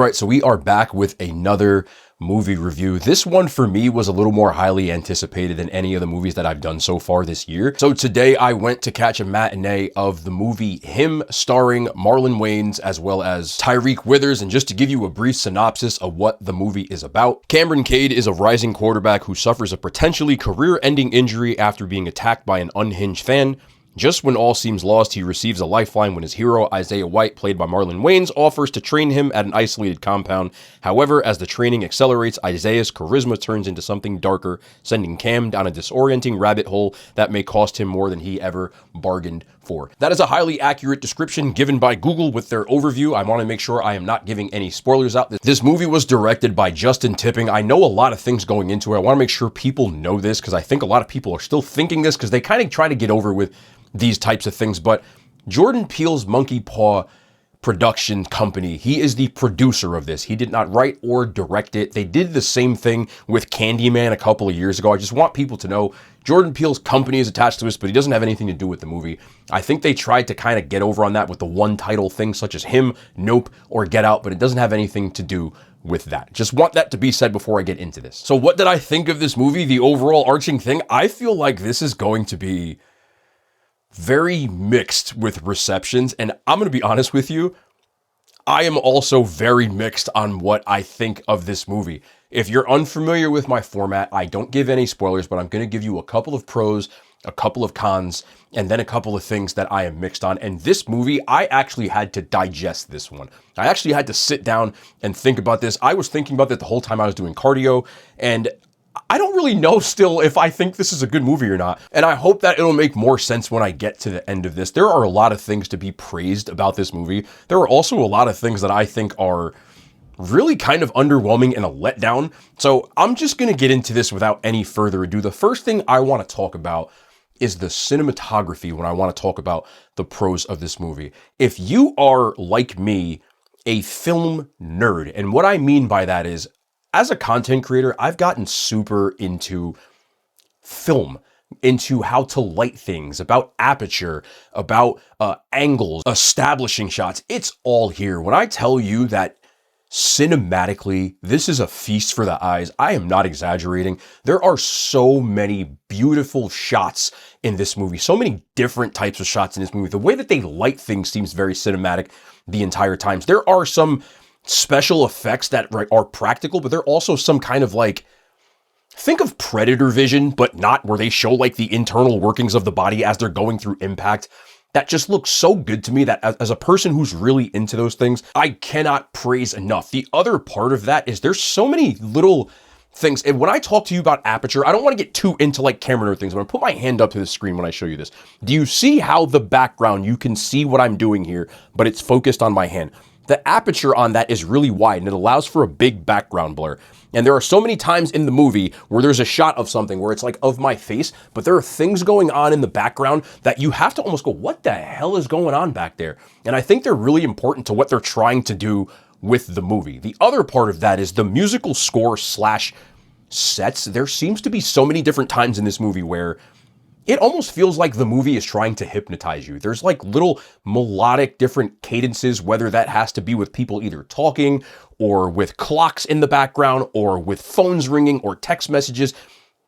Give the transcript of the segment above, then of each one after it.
Right, so we are back with another movie review. This one for me was a little more highly anticipated than any of the movies that I've done so far this year. So today I went to catch a matinee of the movie Him, starring Marlon Wayans as well as Tyreek Withers. And just to give you a brief synopsis of what the movie is about, Cameron Cade is a rising quarterback who suffers a potentially career-ending injury after being attacked by an unhinged fan. Just when all seems lost, he receives a lifeline when his hero, Isaiah White, played by Marlon Wayans, offers to train him at an isolated compound. However, as the training accelerates, Isaiah's charisma turns into something darker, sending Cam down a disorienting rabbit hole that may cost him more than he ever bargained for. That is a highly accurate description given by Google with their overview. I want to make sure I am not giving any spoilers out. This movie was directed by Justin Tipping. I know a lot of things going into it. I want to make sure people know this because I think a lot of people are still thinking this because they kind of try to get over with these types of things, but Jordan Peele's Monkey Paw production company, he is the producer of this. He did not write or direct it. They did the same thing with Candyman a couple of years ago. I just want people to know Jordan Peele's company is attached to this, but he doesn't have anything to do with the movie. I think they tried to kind of get over on that with the one title thing, such as Him, Nope, or Get Out, but it doesn't have anything to do with that. Just want that to be said before I get into this. So what did I think of this movie? The overall arching thing, I feel like this is going to be very mixed with receptions, and I'm going to be honest with you, I am also very mixed on what I think of this movie. If you're unfamiliar with my format, I don't give any spoilers, but I'm going to give you a couple of pros, a couple of cons, and then a couple of things that I am mixed on. And this movie, I actually had to digest this one. I actually had to sit down and think about this. I was thinking about that the whole time I was doing cardio, and I don't really know still if I think this is a good movie or not. And I hope that it'll make more sense when I get to the end of this. There are a lot of things to be praised about this movie. There are also a lot of things that I think are really kind of underwhelming and a letdown. So I'm just going to get into this without any further ado. The first thing I want to talk about is the cinematography when I want to talk about the pros of this movie. If you are, like me, a film nerd, and what I mean by that is, as a content creator, I've gotten super into film, into how to light things, about aperture, about angles, establishing shots. It's all here. When I tell you that cinematically, this is a feast for the eyes, I am not exaggerating. There are so many beautiful shots in this movie, so many different types of shots in this movie. The way that they light things seems very cinematic the entire time. There are some special effects that are practical, but they're also some kind of like, think of Predator vision, but not where they show like the internal workings of the body as they're going through impact. That just looks so good to me that as a person who's really into those things, I cannot praise enough. The other part of that is there's so many little things. And when I talk to you about aperture, I don't want to get too into like camera nerd things. I'm going to put my hand up to the screen when I show you this. Do you see how the background, you can see what I'm doing here, but it's focused on my hand? The aperture on that is really wide and it allows for a big background blur. And there are so many times in the movie where there's a shot of something where it's like of my face, but there are things going on in the background that you have to almost go, what the hell is going on back there? And I think they're really important to what they're trying to do with the movie. The other part of that is the musical score slash sets. There seems to be so many different times in this movie where it almost feels like the movie is trying to hypnotize you. There's like little melodic different cadences, whether that has to be with people either talking or with clocks in the background or with phones ringing or text messages,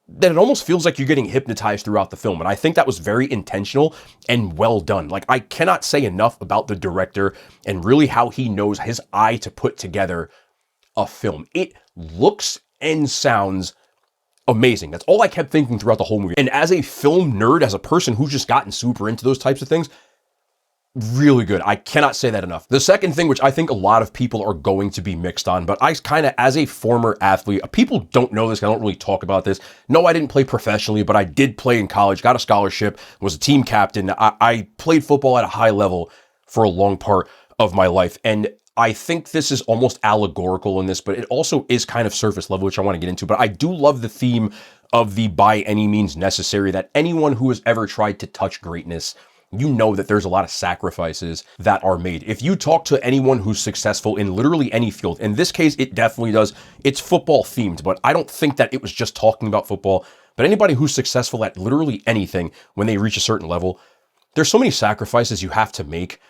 that it almost feels like you're getting hypnotized throughout the film. And I think that was very intentional and well done. Like, I cannot say enough about the director and really how he knows his eye to put together a film. It looks and sounds amazing. That's all I kept thinking throughout the whole movie. And as a film nerd, as a person who's just gotten super into those types of things, really good. I cannot say that enough. The second thing, which I think a lot of people are going to be mixed on, but I kind of, as a former athlete, people don't know this, I don't really talk about this. No, I didn't play professionally, but I did play in college, got a scholarship, was a team captain. I played football at a high level for a long part of my life. And I think this is almost allegorical in this, but it also is kind of surface level, which I want to get into. But I do love the theme of the by any means necessary, that anyone who has ever tried to touch greatness, you know that there's a lot of sacrifices that are made. If you talk to anyone who's successful in literally any field, in this case, it definitely does. It's football themed, but I don't think that it was just talking about football. But anybody who's successful at literally anything, when they reach a certain level, there's so many sacrifices you have to make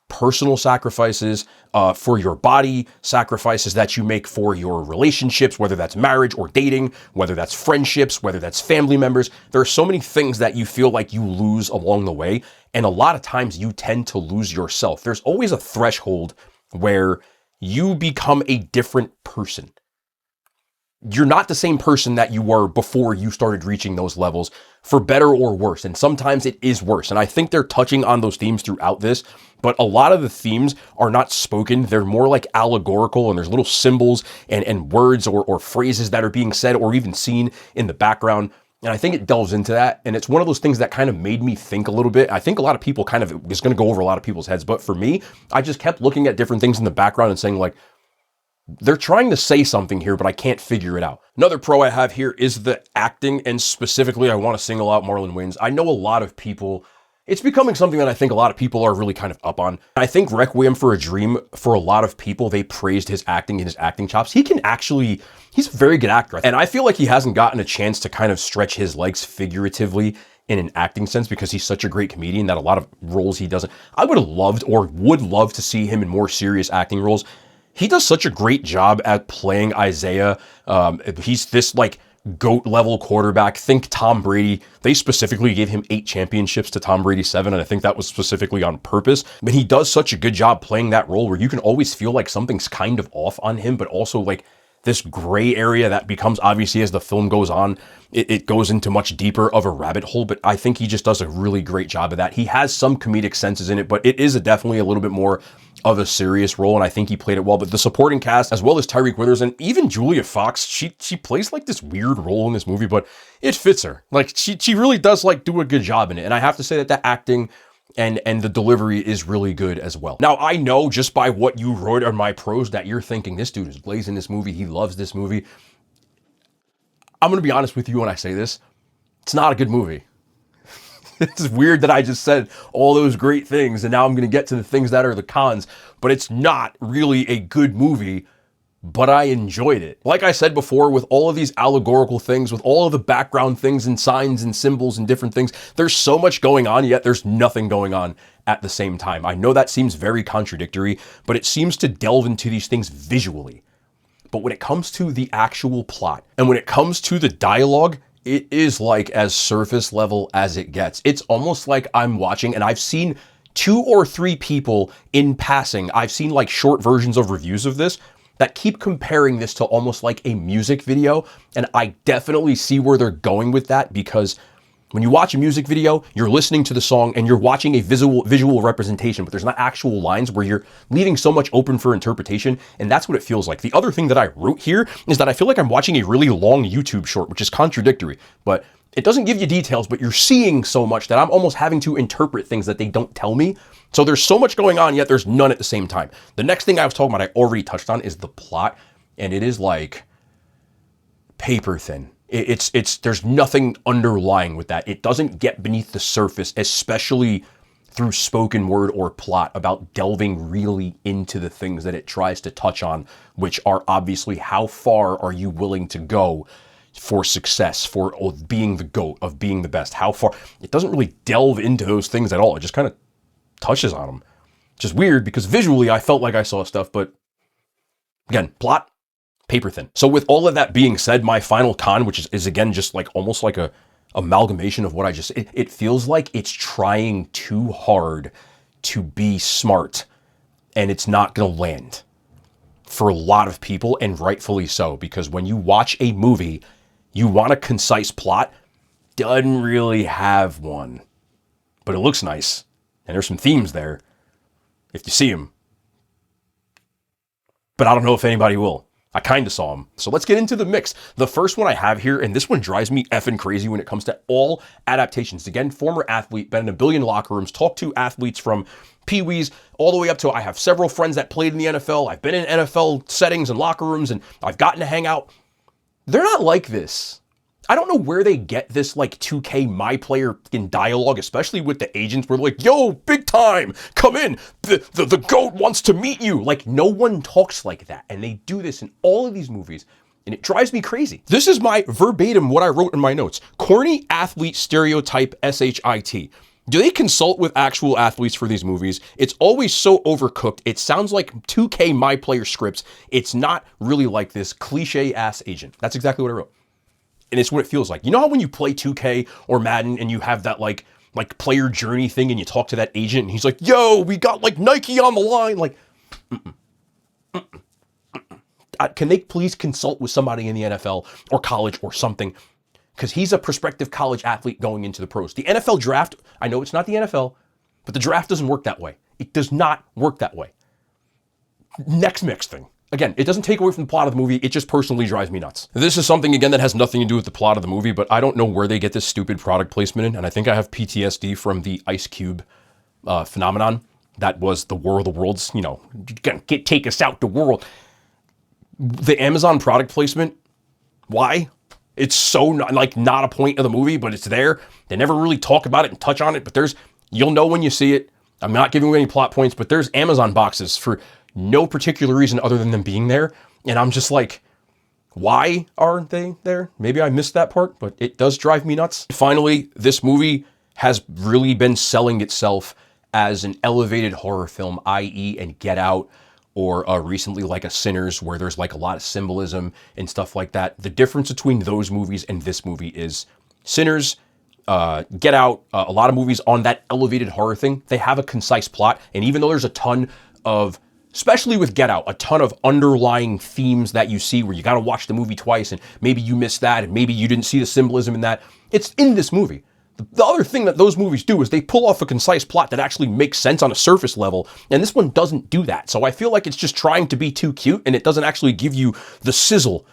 personal sacrifices, for your body, sacrifices that you make for your relationships, whether that's marriage or dating, whether that's friendships, whether that's family members. There are so many things that you feel like you lose along the way. And a lot of times you tend to lose yourself. There's always a threshold where you become a different person. You're not the same person that you were before you started reaching those levels, for better or worse. And sometimes it is worse. And I think they're touching on those themes throughout this, but a lot of the themes are not spoken. They're more like allegorical, and there's little symbols and words or phrases that are being said or even seen in the background. And I think it delves into that. And it's one of those things that kind of made me think a little bit. I think a lot of people it's going to go over a lot of people's heads. But for me, I just kept looking at different things in the background and saying, like, they're trying to say something here, but I can't figure it out. Another pro I have here is the acting, and specifically I want to single out Marlon Wayans. I know a lot of people, it's becoming something that I think a lot of people are really kind of up on. I think Requiem for a Dream, for a lot of people, they praised his acting and his acting chops. He's a very good actor. And I feel like he hasn't gotten a chance to kind of stretch his legs figuratively in an acting sense, because he's such a great comedian that a lot of roles he doesn't. I would love to see him in more serious acting roles. He does such a great job at playing Isaiah. He's this like GOAT level quarterback. Think Tom Brady. They specifically gave him 8 championships to Tom Brady's 7, and I think that was specifically on purpose. But he does such a good job playing that role where you can always feel like something's kind of off on him, but also like this gray area that becomes, obviously, as the film goes on, it goes into much deeper of a rabbit hole. But I think he just does a really great job of that. He has some comedic senses in it, but it is definitely a little bit more of a serious role, and I think he played it well. But the supporting cast, as well as Tyreek Withers and even Julia Fox, she plays like this weird role in this movie, but it fits her. Like she really does like do a good job in it. And I have to say that the acting and the delivery is really good as well. Now, I know just by what you wrote on my pros that you're thinking, this dude is blazing this movie. He loves this movie. I'm going to be honest with you when I say this. It's not a good movie. It's weird that I just said all those great things, and now I'm going to get to the things that are the cons, but it's not really a good movie, but I enjoyed it. Like I said before, with all of these allegorical things, with all of the background things and signs and symbols and different things, there's so much going on, yet there's nothing going on at the same time. I know that seems very contradictory, but it seems to delve into these things visually. But when it comes to the actual plot, and when it comes to the dialogue, it is like as surface level as it gets. It's almost like I'm watching, and I've seen 2 or 3 people in passing, I've seen like short versions of reviews of this that keep comparing this to almost like a music video. And I definitely see where they're going with that, because when you watch a music video, you're listening to the song and you're watching a visual representation, but there's not actual lines, where you're leaving so much open for interpretation. And that's what it feels like. The other thing that I wrote here is that I feel like I'm watching a really long YouTube short, which is contradictory, but it doesn't give you details, but you're seeing so much that I'm almost having to interpret things that they don't tell me. So there's so much going on, yet there's none at the same time. The next thing I was talking about, I already touched on, is the plot. And it is like paper thin. There's nothing underlying with that. It doesn't get beneath the surface, especially through spoken word or plot, about delving really into the things that it tries to touch on, which are obviously how far are you willing to go for success, for being the GOAT, of being the best. How far? It doesn't really delve into those things at all. It just kind of touches on them. Just weird, because visually I felt like I saw stuff, but again, plot, paper thin. So with all of that being said, my final con, which is again just like almost like a amalgamation of what I just, it feels like it's trying too hard to be smart, and it's not going to land for a lot of people, and rightfully so, because when you watch a movie, you want a concise plot. Doesn't really have one, but it looks nice, and there's some themes there if you see them. But I don't know if anybody will. I kind of saw them. So let's get into the mix. The first one I have here, and this one drives me effing crazy when it comes to all adaptations. Again, former athlete, been in a billion locker rooms, talked to athletes from Pee-wees all the way up to, I have several friends that played in the NFL. I've been in NFL settings and locker rooms, and I've gotten to hang out. They're not like this. I don't know where they get this like 2K my player in dialogue, especially with the agents, where they're like, yo, big time, come in, the GOAT wants to meet you. Like, no one talks like that, and they do this in all of these movies, and it drives me crazy. This is my verbatim what I wrote in my notes. Corny athlete stereotype SHIT. Do they consult with actual athletes for these movies? It's always so overcooked. It sounds like 2K My Player scripts. It's not really like this cliche ass agent. That's exactly what I wrote. And it's what it feels like. You know how when you play 2K or Madden and you have that like player journey thing and you talk to that agent and he's like, yo, we got like Nike on the line. Like, can they please consult with somebody in the NFL or college or something? Because he's a prospective college athlete going into the pros. The NFL draft, I know it's not the NFL, but the draft doesn't work that way. It does not work that way. Next mix thing. Again, it doesn't take away from the plot of the movie. It just personally drives me nuts. This is something, again, that has nothing to do with the plot of the movie, but I don't know where they get this stupid product placement in, and I think I have PTSD from the Ice Cube phenomenon. That was the War of the Worlds, you know, take us out the world. The Amazon product placement, why? It's so not a point of the movie, but it's there. They never really talk about it and touch on it, but you'll know when you see it. I'm not giving away any plot points, but there's Amazon boxes for no particular reason other than them being there. And I'm just like, why aren't they there? Maybe I missed that part, but it does drive me nuts. Finally, this movie has really been selling itself as an elevated horror film, i.e. and Get Out, or recently like a Sinners, where there's like a lot of symbolism and stuff like that. The difference between those movies and this movie is Sinners, Get Out, a lot of movies on that elevated horror thing, they have a concise plot. And even though there's a ton of, especially with Get Out, a ton of underlying themes that you see where you got to watch the movie twice and maybe you missed that and maybe you didn't see the symbolism in that, it's in this movie. The other thing that those movies do is they pull off a concise plot that actually makes sense on a surface level, and this one doesn't do that. So I feel like it's just trying to be too cute, and it doesn't actually give you the sizzle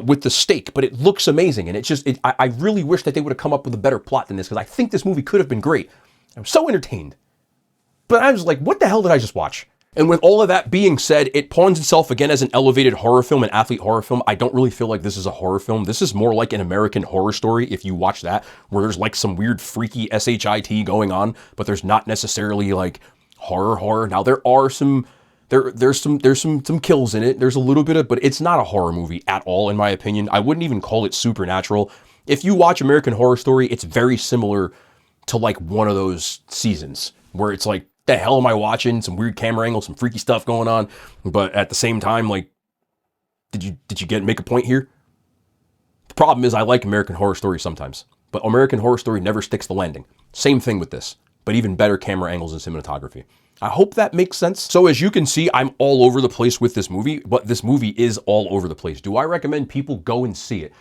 with the steak, but it looks amazing, and I really wish that they would have come up with a better plot than this, because I think this movie could have been great. I was so entertained. But I was like, what the hell did I just watch? And with all of that being said, it pawns itself again as an elevated horror film, an athlete horror film. I don't really feel like this is a horror film. This is more like an American Horror Story, if you watch that, where there's like some weird freaky shit going on, but there's not necessarily like horror. Now there are there's some kills in it. There's a little bit of, but it's not a horror movie at all, in my opinion. I wouldn't even call it supernatural. If you watch American Horror Story, it's very similar to like one of those seasons where it's like, the hell am I watching? Some weird camera angles, some freaky stuff going on. But at the same time, like, did you make a point here? The problem is I like American Horror Story sometimes, but American Horror Story never sticks the landing. Same thing with this, but even better camera angles and cinematography. I hope that makes sense. So as you can see, I'm all over the place with this movie, but this movie is all over the place. Do I recommend people go and see it?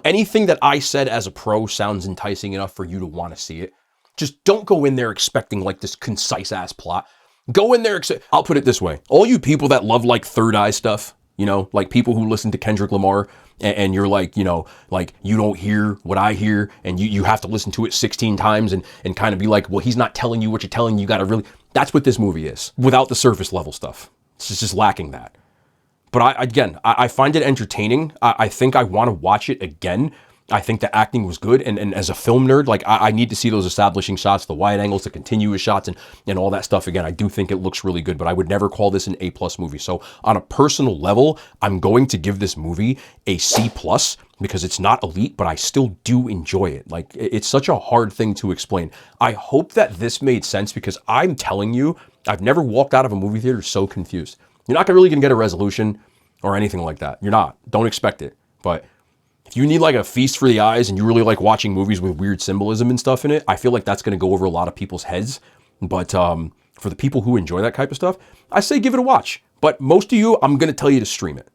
Anything that I said as a pro sounds enticing enough for you to want to see it. Just don't go in there expecting like this concise ass plot. Go in there, I'll put it this way. All you people that love like third eye stuff, you know, like people who listen to Kendrick Lamar and you're like, you know, like you don't hear what I hear and you have to listen to it 16 times and kind of be like, well, he's not telling you what you're telling you. You got to really, that's what this movie is without the surface level stuff. It's just lacking that. But I find it entertaining. I think I want to watch it again. I think the acting was good, and as a film nerd, like I need to see those establishing shots, the wide angles, the continuous shots, and all that stuff again. I do think it looks really good, but I would never call this an A+ movie. So on a personal level, I'm going to give this movie a C+ because it's not elite, but I still do enjoy it. Like it's such a hard thing to explain. I hope that this made sense because I'm telling you, I've never walked out of a movie theater so confused. You're not really gonna get a resolution or anything like that. You're not. Don't expect it. But if you need like a feast for the eyes and you really like watching movies with weird symbolism and stuff in it, I feel like that's going to go over a lot of people's heads. But for the people who enjoy that type of stuff, I say give it a watch. But most of you, I'm going to tell you to stream it.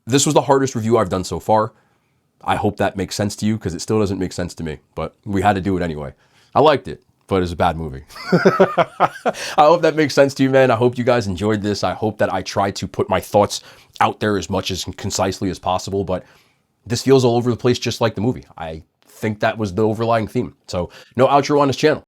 This was the hardest review I've done so far. I hope that makes sense to you because it still doesn't make sense to me. But we had to do it anyway. I liked it, but it's a bad movie. I hope that makes sense to you, man. I hope you guys enjoyed this. I hope that I tried to put my thoughts out there as much as concisely as possible. But this feels all over the place just like the movie. I think that was the overlying theme. So no outro on this channel.